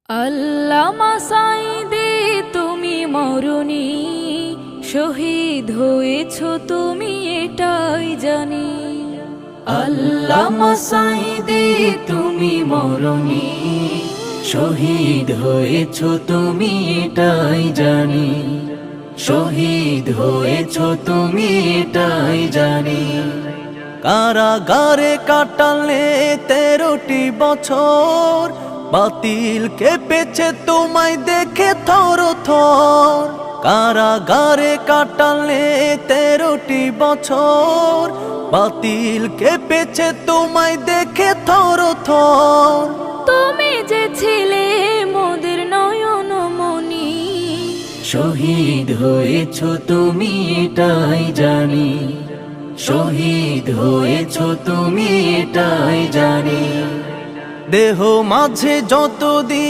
আল্লামা সাঈদী তুমি মরণি, শহীদ হয়েছ তুমি এটাই জানি। আল্লামা সাঈদী তুমি মরণি, শহীদ হয়েছ তুমি এটাই জানি। শহীদ হয়েছ তুমি এটাই জানি। কারাগারে কাটালে 13টি বছর, বাতিল কেঁপেছে তোমায় দেখে থর থর। কারাগারে কাটালে 13টি বছর, বাতিল কেঁপেছে তোমায় দেখে থর থর। তুমি যে ছিলে মোদের নয়ন মনি, শহীদ হয়েছ তুমি এটাই জানি। শহীদ হয়েছ তুমি এটাই জানি। দেহ মাঝে যতদিন